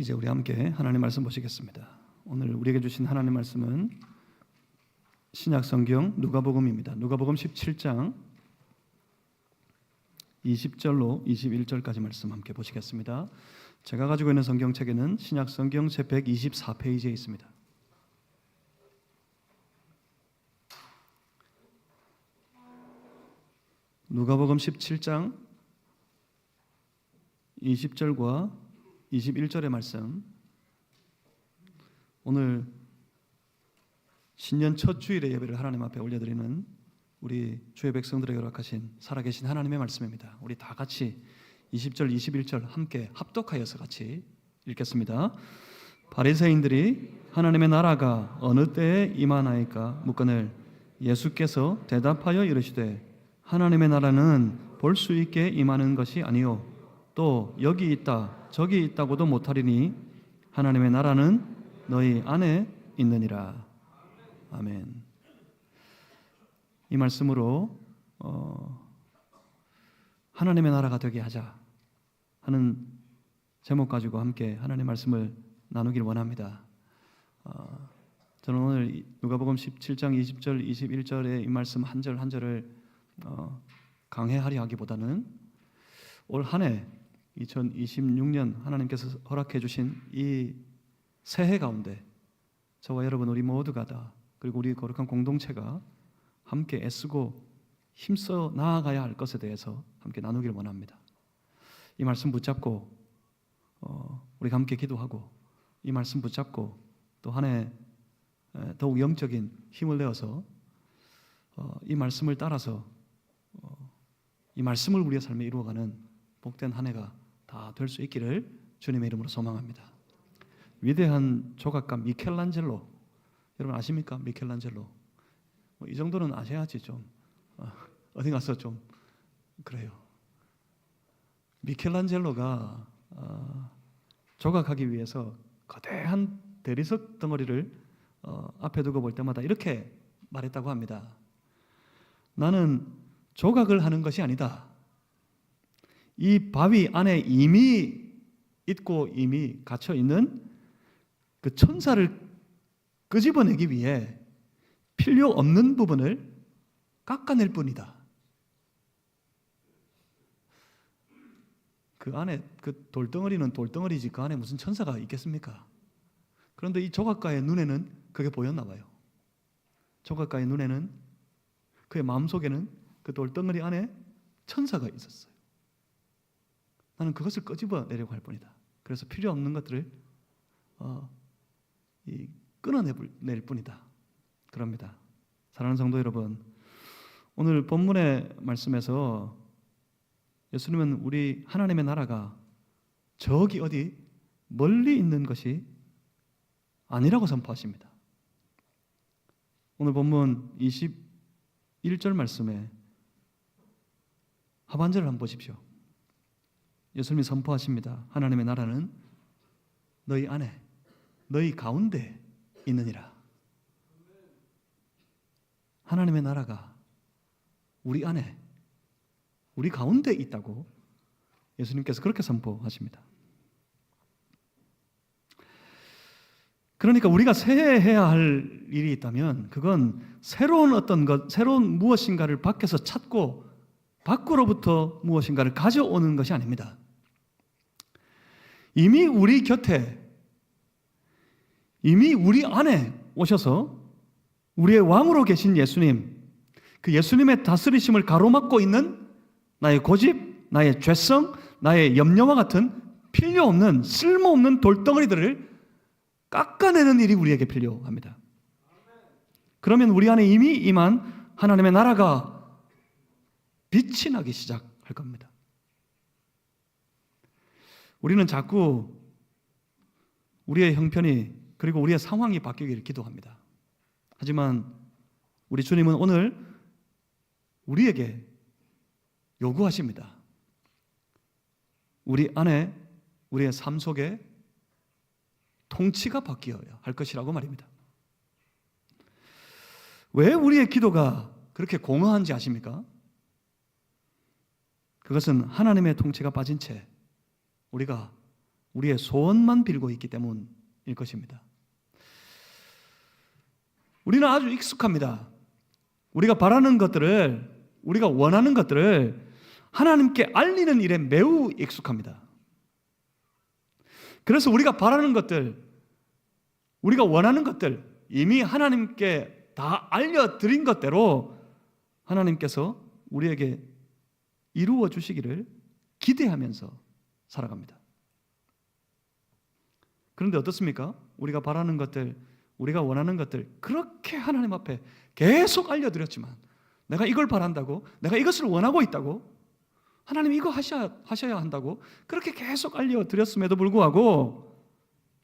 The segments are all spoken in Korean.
이제 우리 함께 하나님 말씀 보시겠습니다. 오늘 우리에게 주신 하나님 말씀은 신약 성경 누가복음입니다. 누가복음 17장 20절로 21절까지 말씀 함께 보시겠습니다. 제가 가지고 있는 성경책에는 신약 성경 제 124페이지에 있습니다. 누가복음 17장 20절과 21절의 말씀, 오늘 신년 첫 주일의 예배를 하나님 앞에 올려드리는 우리 주의 백성들에게 허락하신 살아계신 하나님의 말씀입니다. 우리 다 같이 20절, 21절 함께 합독하여서 같이 읽겠습니다. 바리새인들이 하나님의 나라가 어느 때에 임하나이까 묻거늘 예수께서 대답하여 이르시되 하나님의 나라는 볼 수 있게 임하는 것이 아니요 또 여기 있다 저기 있다고도 못하리니 하나님의 나라는 너희 안에 있느니라. 아멘. 이 말씀으로 하나님의 나라가 되게 하자 하는 제목 가지고 함께 하나님의 말씀을 나누길 원합니다. 저는 오늘 누가복음 17장 20절 21절의 이 말씀 한 절 한 절을 강해하려 하기보다는 올 한 해 2026년 하나님께서 허락해 주신 이 새해 가운데 저와 여러분 우리 모두가 다 그리고 우리 거룩한 공동체가 함께 애쓰고 힘써 나아가야 할 것에 대해서 함께 나누길 원합니다. 이 말씀 붙잡고 우리가 함께 기도하고 이 말씀 붙잡고 또 한 해 더욱 영적인 힘을 내어서 이 말씀을 따라서 이 말씀을 우리의 삶에 이루어가는 복된 한 해가 다 될 수 있기를 주님의 이름으로 소망합니다. 위대한 조각가 미켈란젤로, 여러분 아십니까? 미켈란젤로. 이 정도는 아셔야지 좀 어디 가서 좀 그래요. 미켈란젤로가 조각하기 위해서 거대한 대리석 덩어리를 앞에 두고 볼 때마다 이렇게 말했다고 합니다. 나는 조각을 하는 것이 아니다. 이 바위 안에 이미 있고 이미 갇혀 있는 그 천사를 끄집어내기 위해 필요 없는 부분을 깎아낼 뿐이다. 그 안에 그 돌덩어리는 돌덩어리지 그 안에 무슨 천사가 있겠습니까? 그런데 이 조각가의 눈에는 그게 보였나 봐요. 조각가의 눈에는 그의 마음속에는 그 돌덩어리 안에 천사가 있었어요. 나는 그것을 끄집어내려고 할 뿐이다. 그래서 필요 없는 것들을 끊어낼 뿐이다. 그럽니다. 사랑하는 성도 여러분, 오늘 본문의 말씀에서 예수님은 우리 하나님의 나라가 저기 어디 멀리 있는 것이 아니라고 선포하십니다. 오늘 본문 21절 말씀에 하반절을 한번 보십시오. 예수님이 선포하십니다. 하나님의 나라는 너희 안에, 너희 가운데 있느니라. 하나님의 나라가 우리 안에, 우리 가운데 있다고 예수님께서 그렇게 선포하십니다. 그러니까 우리가 새해에 해야 할 일이 있다면 그건 새로운 어떤 것, 새로운 무엇인가를 밖에서 찾고 밖으로부터 무엇인가를 가져오는 것이 아닙니다. 이미 우리 곁에, 이미 우리 안에 오셔서 우리의 왕으로 계신 예수님, 그 예수님의 다스리심을 가로막고 있는 나의 고집, 나의 죄성, 나의 염려와 같은 필요 없는 쓸모없는 돌덩어리들을 깎아내는 일이 우리에게 필요합니다. 그러면 우리 안에 이미 임한 하나님의 나라가 빛이 나기 시작할 겁니다. 우리는 자꾸 우리의 형편이 그리고 우리의 상황이 바뀌기를 기도합니다. 하지만 우리 주님은 오늘 우리에게 요구하십니다. 우리 안에 우리의 삶 속에 통치가 바뀌어야 할 것이라고 말입니다. 왜 우리의 기도가 그렇게 공허한지 아십니까? 그것은 하나님의 통치가 빠진 채 우리가 우리의 소원만 빌고 있기 때문일 것입니다. 우리는 아주 익숙합니다. 우리가 바라는 것들을, 우리가 원하는 것들을 하나님께 알리는 일에 매우 익숙합니다. 그래서 우리가 바라는 것들, 우리가 원하는 것들 이미 하나님께 다 알려드린 것대로 하나님께서 우리에게 이루어 주시기를 기대하면서 살아갑니다. 그런데 어떻습니까? 우리가 바라는 것들, 우리가 원하는 것들 그렇게 하나님 앞에 계속 알려드렸지만, 내가 이걸 바란다고, 내가 이것을 원하고 있다고, 하나님 이거 하셔야 한다고 그렇게 계속 알려드렸음에도 불구하고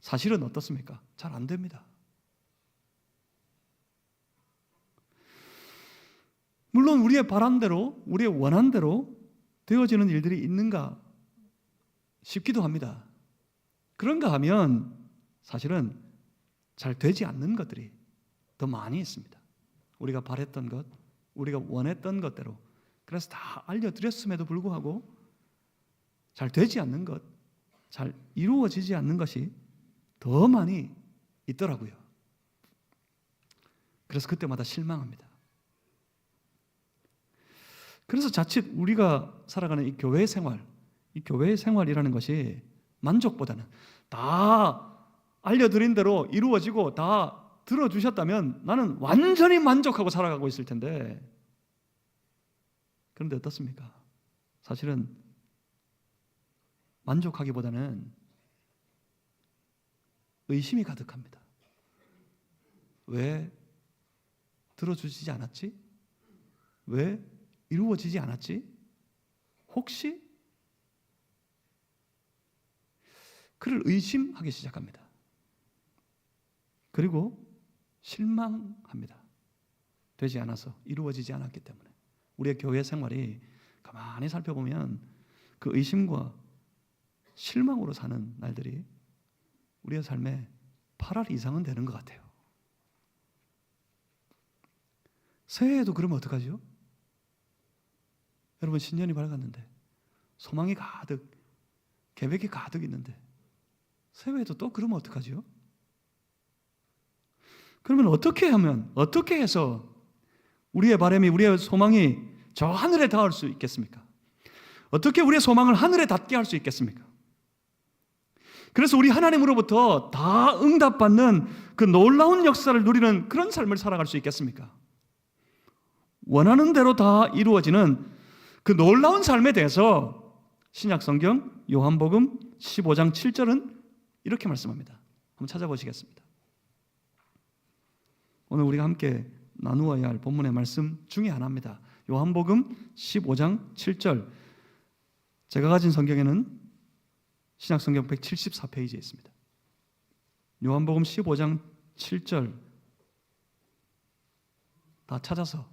사실은 어떻습니까? 잘 안 됩니다. 물론 우리의 바람대로, 우리의 원한대로 되어지는 일들이 있는가 싶기도 합니다. 그런가 하면 사실은 잘 되지 않는 것들이 더 많이 있습니다. 우리가 바랬던 것, 우리가 원했던 것대로, 그래서 다 알려드렸음에도 불구하고 잘 되지 않는 것, 잘 이루어지지 않는 것이 더 많이 있더라고요. 그래서 그때마다 실망합니다. 그래서 자칫 우리가 살아가는 이 교회 생활, 이 교회 생활이라는 것이 만족보다는 다 알려드린 대로 이루어지고 다 들어주셨다면 나는 완전히 만족하고 살아가고 있을 텐데, 그런데 어떻습니까? 사실은 만족하기보다는 의심이 가득합니다. 왜 들어주시지 않았지? 왜 이루어지지 않았지? 혹시? 그를 의심하기 시작합니다. 그리고 실망합니다. 되지 않아서, 이루어지지 않았기 때문에. 우리의 교회 생활이 가만히 살펴보면 그 의심과 실망으로 사는 날들이 우리의 삶에 8할 이상은 되는 것 같아요. 새해에도 그러면 어떡하죠? 여러분, 신년이 밝았는데 소망이 가득, 계획이 가득 있는데 새해에도 또 그러면 어떡하죠? 그러면 어떻게 하면, 어떻게 해서 우리의 바람이, 우리의 소망이 저 하늘에 닿을 수 있겠습니까? 어떻게 우리의 소망을 하늘에 닿게 할 수 있겠습니까? 그래서 우리 하나님으로부터 다 응답받는 그 놀라운 역사를 누리는 그런 삶을 살아갈 수 있겠습니까? 원하는 대로 다 이루어지는 그 놀라운 삶에 대해서 신약성경 요한복음 15장 7절은 이렇게 말씀합니다. 한번 찾아보시겠습니다. 오늘 우리가 함께 나누어야 할 본문의 말씀 중에 하나입니다. 요한복음 15장 7절. 제가 가진 성경에는 신약성경 174페이지에 있습니다. 요한복음 15장 7절 다 찾아서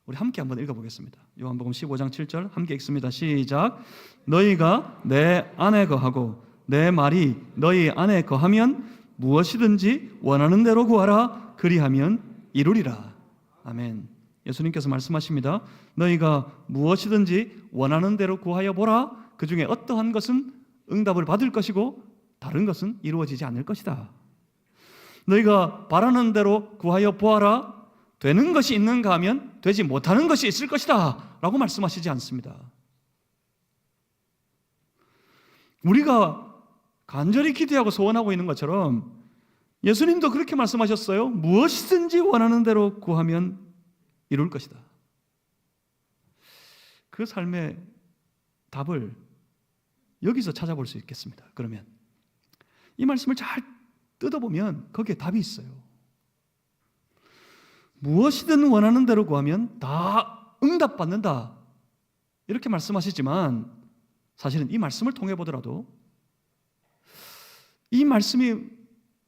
우리 함께 한번 읽어보겠습니다. 요한복음 15장 7절 함께 읽습니다. 시작. 너희가 내 안에 거하고 내 말이 너희 안에 거하면 무엇이든지 원하는 대로 구하라. 그리하면 이루리라. 아멘. 예수님께서 말씀하십니다. 너희가 무엇이든지 원하는 대로 구하여 보라. 그 중에 어떠한 것은 응답을 받을 것이고 다른 것은 이루어지지 않을 것이다. 너희가 바라는 대로 구하여 보아라. 되는 것이 있는가 하면 되지 못하는 것이 있을 것이다 라고 말씀하시지 않습니다. 우리가 간절히 기대하고 소원하고 있는 것처럼 예수님도 그렇게 말씀하셨어요. 무엇이든지 원하는 대로 구하면 이룰 것이다. 그 삶의 답을 여기서 찾아볼 수 있겠습니다. 그러면 이 말씀을 잘 뜯어보면 거기에 답이 있어요. 무엇이든 원하는 대로 구하면 다 응답받는다 이렇게 말씀하시지만 사실은 이 말씀을 통해 보더라도 이 말씀이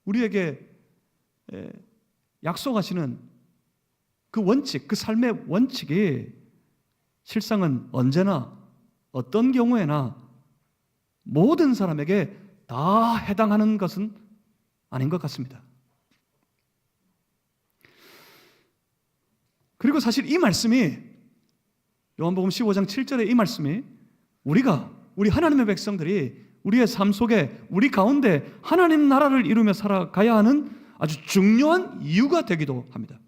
우리에게 약속하시는 그 원칙, 그 삶의 원칙이 실상은 언제나 어떤 경우에나 모든 사람에게 다 해당하는 것은 아닌 것 같습니다. 그리고 사실 이 말씀이 요한복음 15장 7절의 이 말씀이 우리 하나님의 백성들이 우리의 삶 속에 우리 가운데 하나님 나라를 이루며 살아가야 하는 아주 중요한 이유가 되기도 합니다.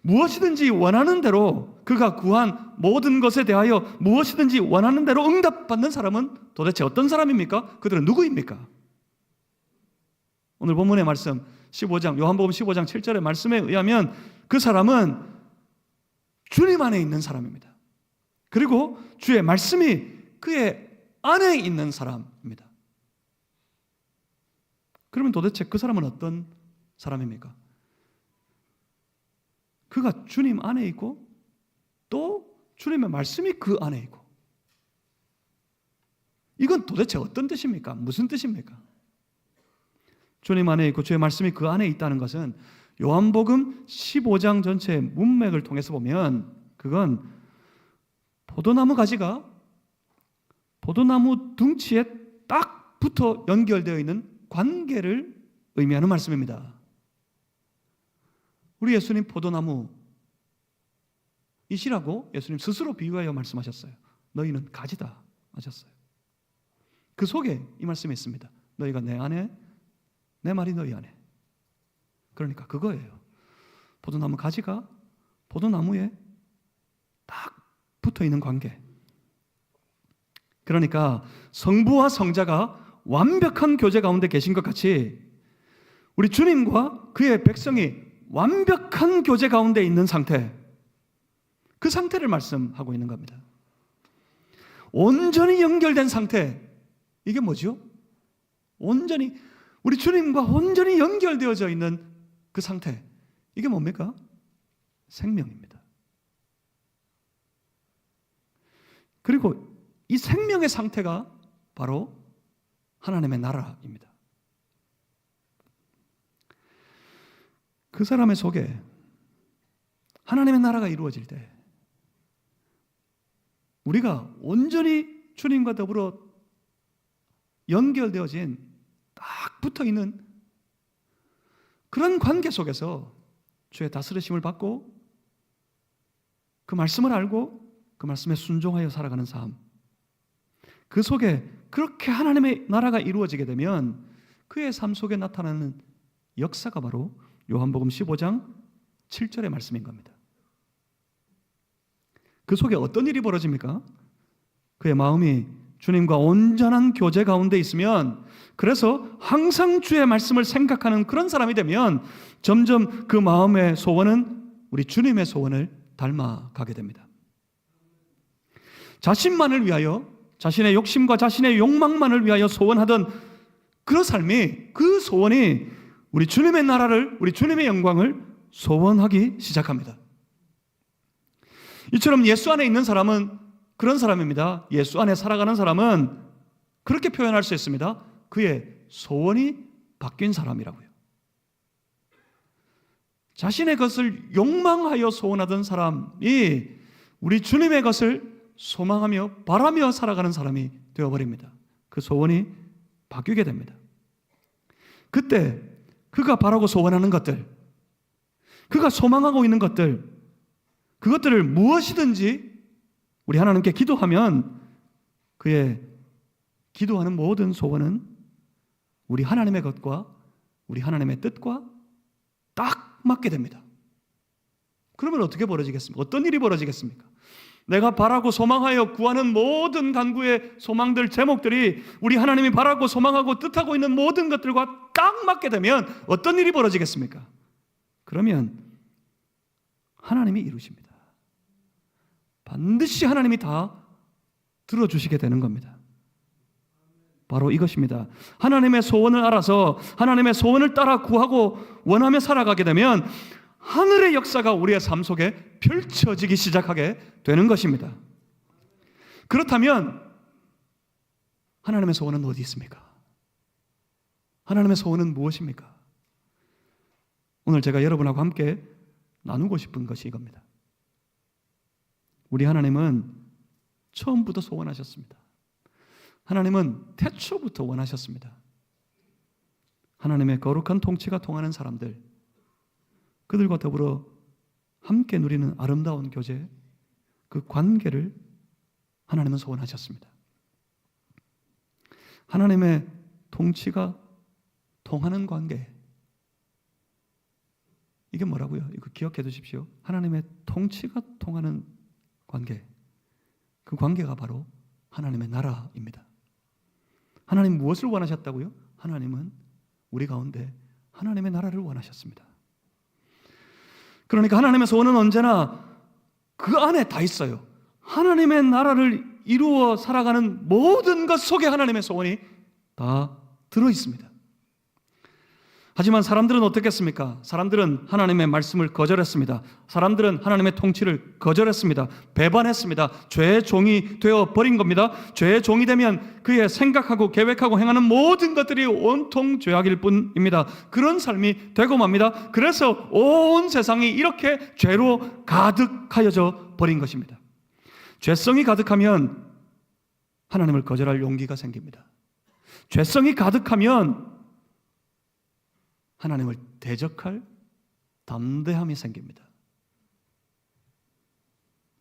무엇이든지 원하는 대로 그가 구한 모든 것에 대하여 무엇이든지 원하는 대로 응답받는 사람은 도대체 어떤 사람입니까? 그들은 누구입니까? 오늘 본문의 말씀 15장 요한복음 15장 7절의 말씀에 의하면 그 사람은 주님 안에 있는 사람입니다. 그리고 주의 말씀이 그의 안에 있는 사람입니다. 그러면 도대체 그 사람은 어떤 사람입니까? 그가 주님 안에 있고 또 주님의 말씀이 그 안에 있고, 이건 도대체 어떤 뜻입니까? 무슨 뜻입니까? 주님 안에 있고 주의 말씀이 그 안에 있다는 것은 요한복음 15장 전체의 문맥을 통해서 보면 그건 포도나무 가지가 포도나무 둥치에 딱 붙어 연결되어 있는 관계를 의미하는 말씀입니다. 우리 예수님 포도나무 이시라고 예수님 스스로 비유하여 말씀하셨어요. 너희는 가지다 하셨어요. 그 속에 이 말씀이 있습니다. 너희가 내 안에, 내 말이 너희 안에. 그러니까 그거예요. 포도나무 가지가 포도나무에 딱 붙어 있는 관계. 그러니까 성부와 성자가 완벽한 교제 가운데 계신 것 같이 우리 주님과 그의 백성이 완벽한 교제 가운데 있는 상태, 그 상태를 말씀하고 있는 겁니다. 온전히 연결된 상태, 이게 뭐죠? 온전히 우리 주님과 온전히 연결되어져 있는 그 상태, 이게 뭡니까? 생명입니다. 그리고 이 생명의 상태가 바로 하나님의 나라입니다. 그 사람의 속에 하나님의 나라가 이루어질 때 우리가 온전히 주님과 더불어 연결되어진 딱 붙어있는 그런 관계 속에서 주의 다스리심을 받고 그 말씀을 알고 그 말씀에 순종하여 살아가는 삶, 그 속에 그렇게 하나님의 나라가 이루어지게 되면 그의 삶 속에 나타나는 역사가 바로 요한복음 15장 7절의 말씀인 겁니다. 그 속에 어떤 일이 벌어집니까? 그의 마음이 주님과 온전한 교제 가운데 있으면, 그래서 항상 주의 말씀을 생각하는 그런 사람이 되면 점점 그 마음의 소원은 우리 주님의 소원을 닮아가게 됩니다. 자신만을 위하여, 자신의 욕심과 자신의 욕망만을 위하여 소원하던 그 삶이, 그 소원이 우리 주님의 나라를, 우리 주님의 영광을 소원하기 시작합니다. 이처럼 예수 안에 있는 사람은 그런 사람입니다. 예수 안에 살아가는 사람은 그렇게 표현할 수 있습니다. 그의 소원이 바뀐 사람이라고요. 자신의 것을 욕망하여 소원하던 사람이 우리 주님의 것을 소망하며 바라며 살아가는 사람이 되어버립니다. 그 소원이 바뀌게 됩니다. 그때 그가 바라고 소원하는 것들, 그가 소망하고 있는 것들, 그것들을 무엇이든지 우리 하나님께 기도하면 그의 기도하는 모든 소원은 우리 하나님의 것과 우리 하나님의 뜻과 딱 맞게 됩니다. 그러면 어떻게 벌어지겠습니까? 어떤 일이 벌어지겠습니까? 내가 바라고 소망하여 구하는 모든 간구의 소망들, 제목들이 우리 하나님이 바라고 소망하고 뜻하고 있는 모든 것들과 딱 맞게 되면 어떤 일이 벌어지겠습니까? 그러면 하나님이 이루십니다. 반드시 하나님이 다 들어주시게 되는 겁니다. 바로 이것입니다. 하나님의 소원을 알아서 하나님의 소원을 따라 구하고 원하며 살아가게 되면 하늘의 역사가 우리의 삶 속에 펼쳐지기 시작하게 되는 것입니다. 그렇다면 하나님의 소원은 어디 있습니까? 하나님의 소원은 무엇입니까? 오늘 제가 여러분하고 함께 나누고 싶은 것이 이겁니다. 우리 하나님은 처음부터 소원하셨습니다. 하나님은 태초부터 원하셨습니다. 하나님의 거룩한 통치가 통하는 사람들, 그들과 더불어 함께 누리는 아름다운 교제, 그 관계를 하나님은 소원하셨습니다. 하나님의 통치가 통하는 관계. 이게 뭐라고요? 이거 기억해 두십시오. 하나님의 통치가 통하는 관계. 그 관계가 바로 하나님의 나라입니다. 하나님 무엇을 원하셨다고요? 하나님은 우리 가운데 하나님의 나라를 원하셨습니다. 그러니까 하나님의 소원은 언제나 그 안에 다 있어요. 하나님의 나라를 이루어 살아가는 모든 것 속에 하나님의 소원이 다 들어있습니다. 하지만 사람들은 어떻겠습니까? 사람들은 하나님의 말씀을 거절했습니다. 사람들은 하나님의 통치를 거절했습니다. 배반했습니다. 죄의 종이 되어 버린 겁니다. 죄의 종이 되면 그의 생각하고 계획하고 행하는 모든 것들이 온통 죄악일 뿐입니다. 그런 삶이 되고 맙니다. 그래서 온 세상이 이렇게 죄로 가득하여져 버린 것입니다. 죄성이 가득하면 하나님을 거절할 용기가 생깁니다. 죄성이 가득하면 하나님을 대적할 담대함이 생깁니다.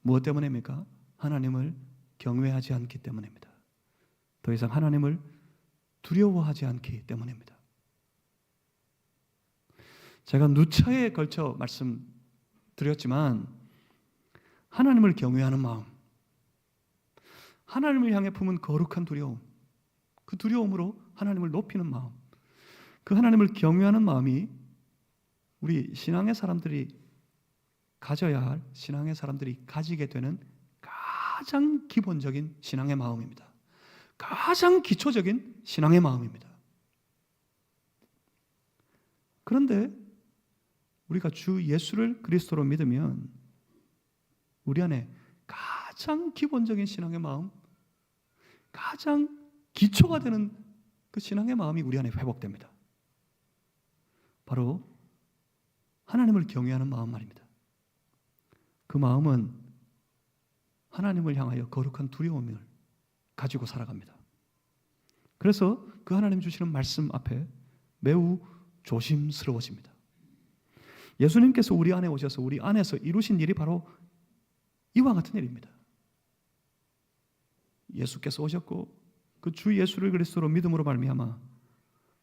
무엇 때문입니까? 하나님을 경외하지 않기 때문입니다. 더 이상 하나님을 두려워하지 않기 때문입니다. 제가 누차에 걸쳐 말씀드렸지만 하나님을 경외하는 마음, 하나님을 향해 품은 거룩한 두려움, 그 두려움으로 하나님을 높이는 마음, 그 하나님을 경외하는 마음이 우리 신앙의 사람들이 가져야 할, 신앙의 사람들이 가지게 되는 가장 기본적인 신앙의 마음입니다. 가장 기초적인 신앙의 마음입니다. 그런데 우리가 주 예수를 그리스도로 믿으면 우리 안에 가장 기본적인 신앙의 마음, 가장 기초가 되는 그 신앙의 마음이 우리 안에 회복됩니다. 바로 하나님을 경외하는 마음 말입니다. 그 마음은 하나님을 향하여 거룩한 두려움을 가지고 살아갑니다. 그래서 그 하나님 주시는 말씀 앞에 매우 조심스러워집니다. 예수님께서 우리 안에 오셔서 우리 안에서 이루신 일이 바로 이와 같은 일입니다. 예수께서 오셨고 그 주 예수를 그리스도로 믿음으로 말미암아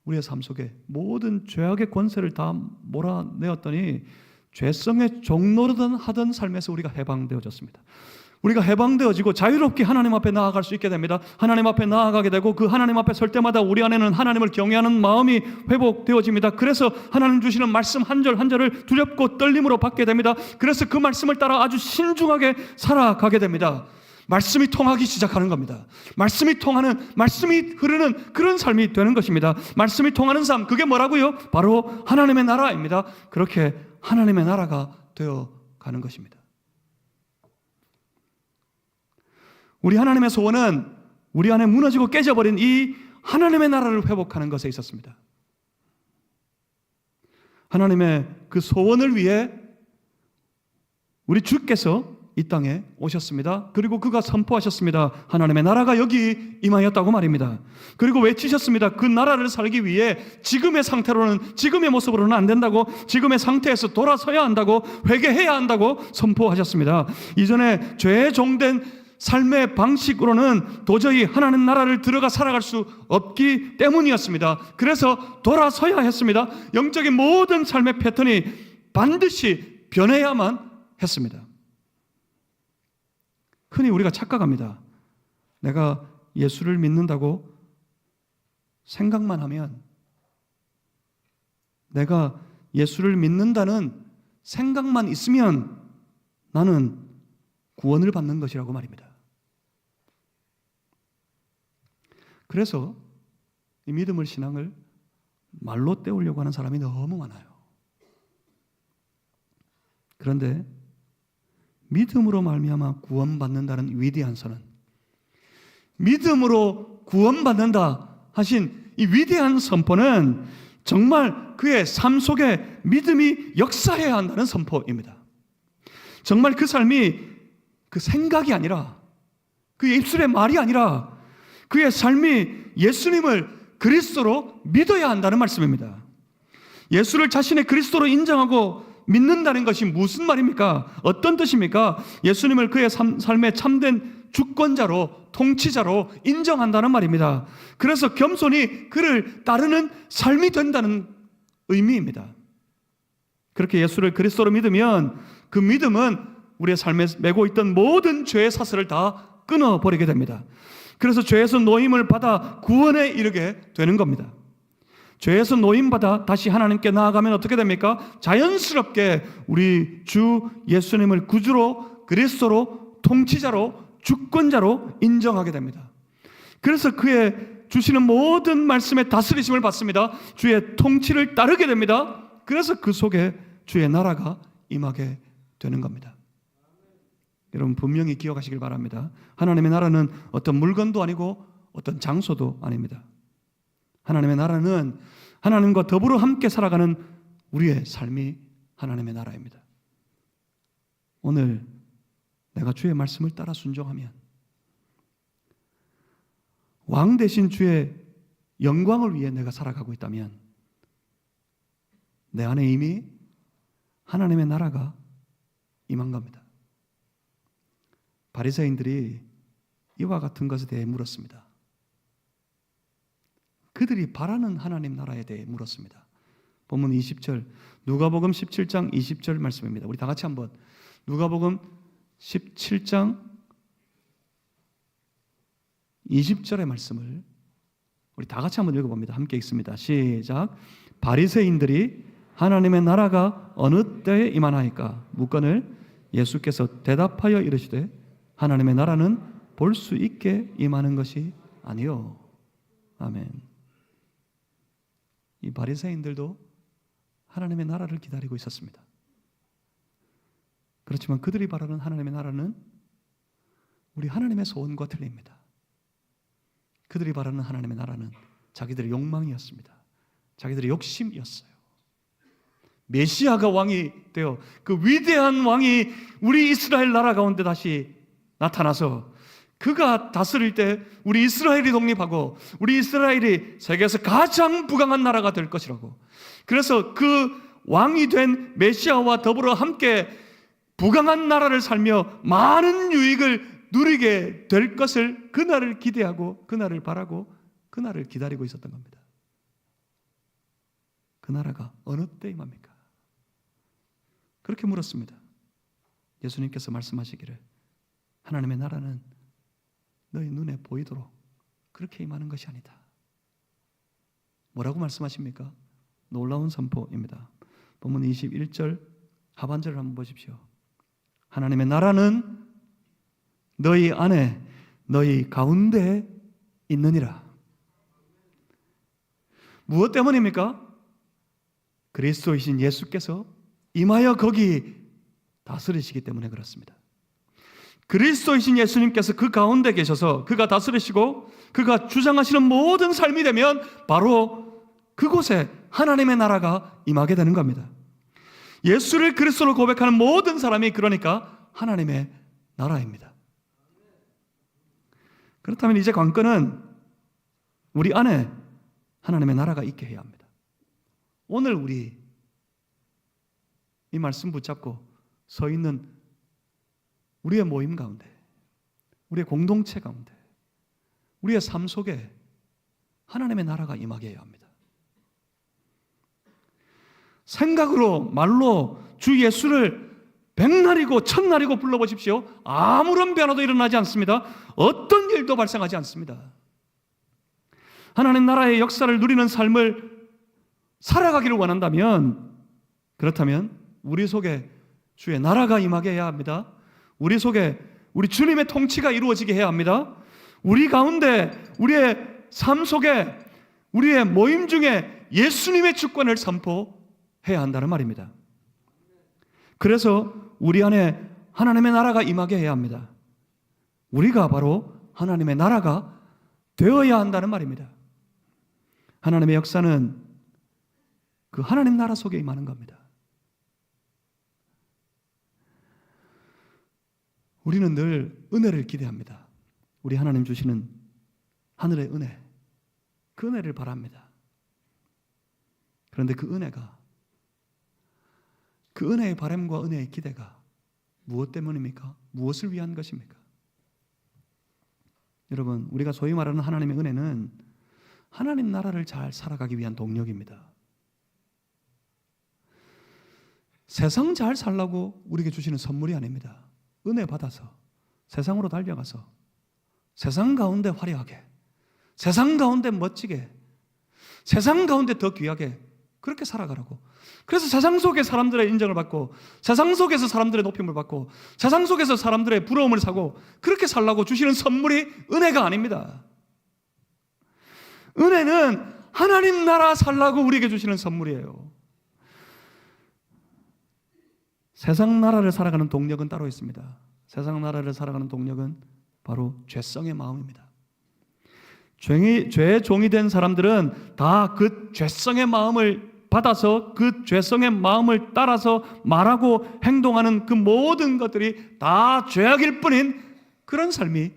우리의 삶 속에 모든 죄악의 권세를 다 몰아내었더니 죄성의 종노릇 하던 삶에서 우리가 해방되어졌습니다. 우리가 해방되어지고 자유롭게 하나님 앞에 나아갈 수 있게 됩니다. 하나님 앞에 나아가게 되고 그 하나님 앞에 설 때마다 우리 안에는 하나님을 경외하는 마음이 회복되어집니다. 그래서 하나님 주시는 말씀 한 절 한 절을 두렵고 떨림으로 받게 됩니다. 그래서 그 말씀을 따라 아주 신중하게 살아가게 됩니다. 말씀이 통하기 시작하는 겁니다. 말씀이 통하는, 말씀이 흐르는 그런 삶이 되는 것입니다. 말씀이 통하는 삶, 그게 뭐라고요? 바로 하나님의 나라입니다. 그렇게 하나님의 나라가 되어 가는 것입니다. 우리 하나님의 소원은 우리 안에 무너지고 깨져버린 이 하나님의 나라를 회복하는 것에 있었습니다. 하나님의 그 소원을 위해 우리 주께서 이 땅에 오셨습니다. 그리고 그가 선포하셨습니다. 하나님의 나라가 여기 임하였다고 말입니다. 그리고 외치셨습니다. 그 나라를 살기 위해 지금의 상태로는, 지금의 모습으로는 안 된다고, 지금의 상태에서 돌아서야 한다고, 회개해야 한다고 선포하셨습니다. 이전에 죄에 종된 삶의 방식으로는 도저히 하나님 나라를 들어가 살아갈 수 없기 때문이었습니다. 그래서 돌아서야 했습니다. 영적인 모든 삶의 패턴이 반드시 변해야만 했습니다. 흔히 우리가 착각합니다. 내가 예수를 믿는다고 생각만 하면, 내가 예수를 믿는다는 생각만 있으면 나는 구원을 받는 것이라고 말입니다. 그래서 이 믿음을, 신앙을 말로 때우려고 하는 사람이 너무 많아요. 그런데 믿음으로 말미암아 구원받는다는 위대한 선언, 믿음으로 구원받는다 하신 이 위대한 선포는 정말 그의 삶 속에 믿음이 역사해야 한다는 선포입니다. 정말 그 삶이 그 생각이 아니라, 그의 입술의 말이 아니라 그의 삶이 예수님을 그리스도로 믿어야 한다는 말씀입니다. 예수를 자신의 그리스도로 인정하고 믿는다는 것이 무슨 말입니까? 어떤 뜻입니까? 예수님을 그의 삶의 참된 주권자로, 통치자로 인정한다는 말입니다. 그래서 겸손히 그를 따르는 삶이 된다는 의미입니다. 그렇게 예수를 그리스도로 믿으면 그 믿음은 우리의 삶에 메고 있던 모든 죄의 사슬을 다 끊어버리게 됩니다. 그래서 죄에서 노임을 받아 구원에 이르게 되는 겁니다. 죄에서 노임받아 다시 하나님께 나아가면 어떻게 됩니까? 자연스럽게 우리 주 예수님을 구주로, 그리스도로, 통치자로, 주권자로 인정하게 됩니다. 그래서 그의 주시는 모든 말씀에 다스리심을 받습니다. 주의 통치를 따르게 됩니다. 그래서 그 속에 주의 나라가 임하게 되는 겁니다. 여러분 분명히 기억하시길 바랍니다. 하나님의 나라는 어떤 물건도 아니고 어떤 장소도 아닙니다. 하나님의 나라는 하나님과 더불어 함께 살아가는 우리의 삶이 하나님의 나라입니다. 오늘 내가 주의 말씀을 따라 순종하면 왕 대신 주의 영광을 위해 내가 살아가고 있다면 내 안에 이미 하나님의 나라가 임한 겁니다. 바리새인들이 이와 같은 것에 대해 물었습니다. 그들이 바라는 하나님 나라에 대해 물었습니다. 본문 20절, 누가복음 17장 20절 말씀입니다. 우리 다 같이 한번 누가복음 17장 20절의 말씀을 우리 다 같이 한번 읽어봅니다. 함께 읽습니다. 시작. 바리새인들이 하나님의 나라가 어느 때에 임하나이까 묻거늘 예수께서 대답하여 이르시되 하나님의 나라는 볼 수 있게 임하는 것이 아니요. 아멘. 이 바리새인들도 하나님의 나라를 기다리고 있었습니다. 그렇지만 그들이 바라는 하나님의 나라는 우리 하나님의 소원과 틀립니다. 그들이 바라는 하나님의 나라는 자기들의 욕망이었습니다. 자기들의 욕심이었어요. 메시아가 왕이 되어 그 위대한 왕이 우리 이스라엘 나라 가운데 다시 나타나서 그가 다스릴 때 우리 이스라엘이 독립하고 우리 이스라엘이 세계에서 가장 부강한 나라가 될 것이라고. 그래서 그 왕이 된 메시아와 더불어 함께 부강한 나라를 살며 많은 유익을 누리게 될 것을 그날을 기대하고 그날을 바라고 그날을 기다리고 있었던 겁니다. 그 나라가 어느 때 임합니까? 그렇게 물었습니다. 예수님께서 말씀하시기를 하나님의 나라는 너희 눈에 보이도록 그렇게 임하는 것이 아니다. 뭐라고 말씀하십니까? 놀라운 선포입니다. 본문 21절 하반절을 한번 보십시오. 하나님의 나라는 너희 안에 너희 가운데 있느니라. 무엇 때문입니까? 그리스도이신 예수께서 임하여 거기 다스리시기 때문에 그렇습니다. 그리스도이신 예수님께서 그 가운데 계셔서 그가 다스리시고 그가 주장하시는 모든 삶이 되면 바로 그곳에 하나님의 나라가 임하게 되는 겁니다. 예수를 그리스도로 고백하는 모든 사람이 그러니까 하나님의 나라입니다. 그렇다면 이제 관건은 우리 안에 하나님의 나라가 있게 해야 합니다. 오늘 우리 이 말씀 붙잡고 서 있는 우리의 모임 가운데, 우리의 공동체 가운데, 우리의 삶 속에 하나님의 나라가 임하게 해야 합니다. 생각으로, 말로 주 예수를 백날이고 천날이고 불러보십시오. 아무런 변화도 일어나지 않습니다. 어떤 일도 발생하지 않습니다. 하나님 나라의 역사를 누리는 삶을 살아가기를 원한다면, 그렇다면 우리 속에 주의 나라가 임하게 해야 합니다. 우리 속에 우리 주님의 통치가 이루어지게 해야 합니다. 우리 가운데 우리의 삶 속에 우리의 모임 중에 예수님의 주권을 선포해야 한다는 말입니다. 그래서 우리 안에 하나님의 나라가 임하게 해야 합니다. 우리가 바로 하나님의 나라가 되어야 한다는 말입니다. 하나님의 역사는 그 하나님 나라 속에 임하는 겁니다. 우리는 늘 은혜를 기대합니다. 우리 하나님 주시는 하늘의 은혜, 그 은혜를 바랍니다. 그런데 그 은혜가, 그 은혜의 바람과 은혜의 기대가 무엇 때문입니까? 무엇을 위한 것입니까? 여러분, 우리가 소위 말하는 하나님의 은혜는 하나님 나라를 잘 살아가기 위한 동력입니다. 세상 잘 살라고 우리에게 주시는 선물이 아닙니다. 은혜 받아서 세상으로 달려가서 세상 가운데 화려하게, 세상 가운데 멋지게, 세상 가운데 더 귀하게 그렇게 살아가라고. 그래서 세상 속에 사람들의 인정을 받고, 세상 속에서 사람들의 높임을 받고, 세상 속에서 사람들의 부러움을 사고, 그렇게 살라고 주시는 선물이 은혜가 아닙니다. 은혜는 하나님 나라 살라고 우리에게 주시는 선물이에요. 세상 나라를 살아가는 동력은 따로 있습니다. 세상 나라를 살아가는 동력은 바로 죄성의 마음입니다. 죄의 종이 된 사람들은 다 그 죄성의 마음을 받아서 그 죄성의 마음을 따라서 말하고 행동하는 그 모든 것들이 다 죄악일 뿐인 그런 삶이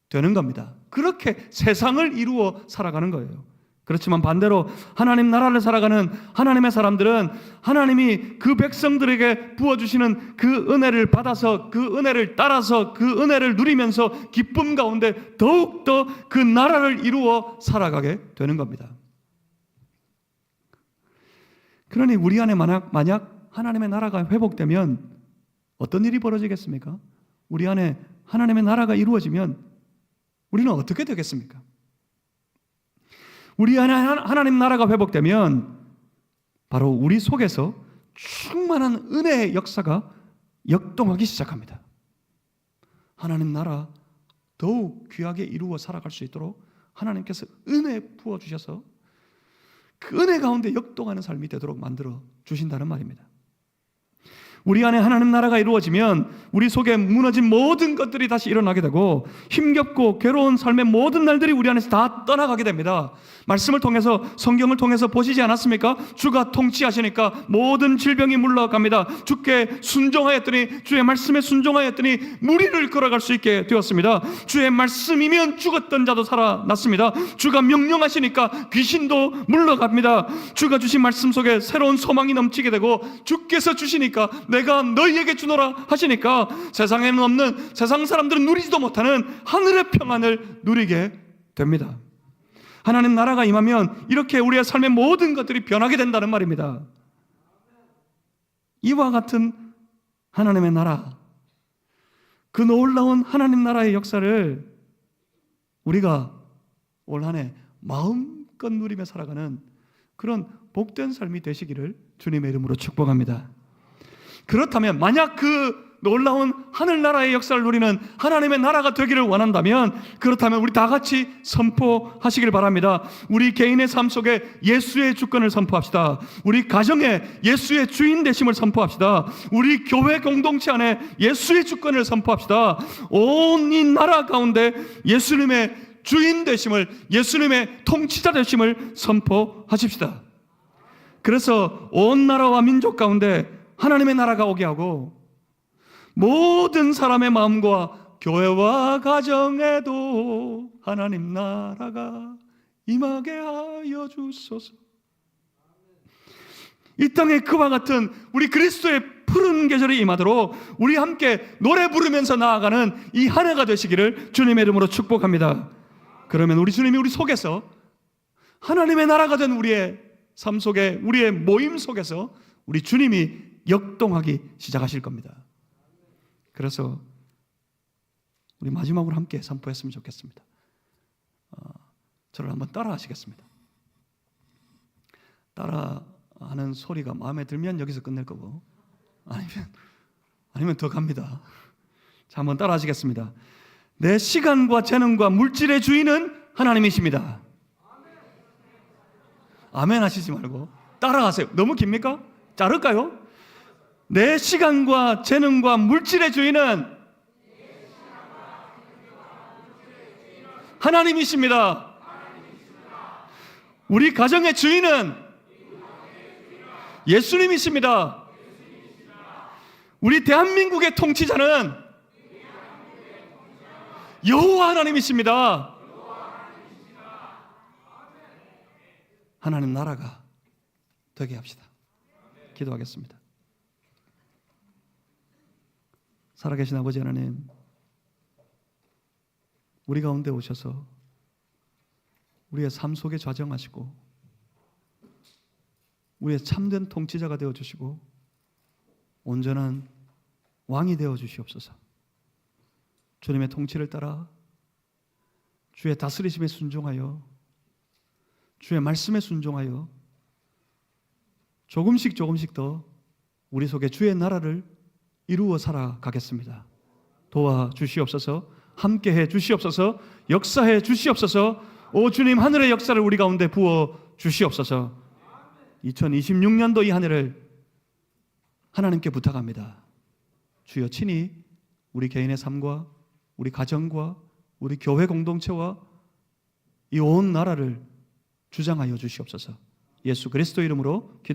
되는 겁니다. 그렇게 세상을 이루어 살아가는 거예요. 그렇지만 반대로 하나님 나라를 살아가는 하나님의 사람들은 하나님이 그 백성들에게 부어주시는 그 은혜를 받아서 그 은혜를 따라서 그 은혜를 누리면서 기쁨 가운데 더욱더 그 나라를 이루어 살아가게 되는 겁니다. 그러니 우리 안에 만약 하나님의 나라가 회복되면 어떤 일이 벌어지겠습니까? 우리 안에 하나님의 나라가 이루어지면 우리는 어떻게 되겠습니까? 우리 안에 하나님 나라가 회복되면 바로 우리 속에서 충만한 은혜의 역사가 역동하기 시작합니다. 하나님 나라 더욱 귀하게 이루어 살아갈 수 있도록 하나님께서 은혜 부어주셔서 그 은혜 가운데 역동하는 삶이 되도록 만들어 주신다는 말입니다. 우리 안에 하나님 나라가 이루어지면 우리 속에 무너진 모든 것들이 다시 일어나게 되고 힘겹고 괴로운 삶의 모든 날들이 우리 안에서 다 떠나가게 됩니다. 말씀을 통해서, 성경을 통해서 보시지 않았습니까? 주가 통치하시니까 모든 질병이 물러갑니다. 주께 순종하였더니, 주의 말씀에 순종하였더니 무리를 걸어갈 수 있게 되었습니다. 주의 말씀이면 죽었던 자도 살아났습니다. 주가 명령하시니까 귀신도 물러갑니다. 주가 주신 말씀 속에 새로운 소망이 넘치게 되고, 주께서 주시니까 내가 너희에게 주노라 하시니까 세상에는 없는, 세상 사람들은 누리지도 못하는 하늘의 평안을 누리게 됩니다. 하나님 나라가 임하면 이렇게 우리의 삶의 모든 것들이 변하게 된다는 말입니다. 이와 같은 하나님의 나라, 그 놀라운 하나님 나라의 역사를 우리가 올 한 해 마음껏 누리며 살아가는 그런 복된 삶이 되시기를 주님의 이름으로 축복합니다. 그렇다면 만약 그 놀라운 하늘나라의 역사를 누리는 하나님의 나라가 되기를 원한다면, 그렇다면 우리 다 같이 선포하시길 바랍니다. 우리 개인의 삶 속에 예수의 주권을 선포합시다. 우리 가정에 예수의 주인 되심을 선포합시다. 우리 교회 공동체 안에 예수의 주권을 선포합시다. 온 이 나라 가운데 예수님의 주인 되심을, 예수님의 통치자 되심을 선포하십시다. 그래서 온 나라와 민족 가운데 하나님의 나라가 오게 하고 모든 사람의 마음과 교회와 가정에도 하나님 나라가 임하게 하여 주소서. 이 땅에 그와 같은 우리 그리스도의 푸른 계절이 임하도록 우리 함께 노래 부르면서 나아가는 이 한 해가 되시기를 주님의 이름으로 축복합니다. 그러면 우리 주님이 우리 속에서 하나님의 나라가 된 우리의 삶 속에, 우리의 모임 속에서 우리 주님이 역동하기 시작하실 겁니다. 그래서 우리 마지막으로 함께 선포했으면 좋겠습니다. 저를 한번 따라 하시겠습니다. 따라하는 소리가 마음에 들면 여기서 끝낼 거고, 아니면 더 갑니다. 자, 한번 따라 하시겠습니다. 내 시간과 재능과 물질의 주인은 하나님이십니다. 아멘 하시지 말고 따라하세요. 너무 깁니까? 자를까요? 내 시간과 재능과 물질의 주인은 하나님이십니다. 우리 가정의 주인은 예수님이십니다. 우리 대한민국의 통치자는 여호와 하나님이십니다. 하나님 나라가 되게 합시다. 기도하겠습니다. 살아계신 아버지 하나님, 우리 가운데 오셔서 우리의 삶 속에 좌정하시고 우리의 참된 통치자가 되어주시고 온전한 왕이 되어주시옵소서. 주님의 통치를 따라 주의 다스리심에 순종하여 주의 말씀에 순종하여 조금씩 더 우리 속에 주의 나라를 이루어 살아가겠습니다. 도와주시옵소서. 함께해 주시옵소서. 역사해 주시옵소서. 오 주님, 하늘의 역사를 우리 가운데 부어 주시옵소서. 2026년도 이 한 해를 하나님께 부탁합니다. 주여 친히 우리 개인의 삶과 우리 가정과 우리 교회 공동체와 이 온 나라를 주장하여 주시옵소서. 예수 그리스도 이름으로 기도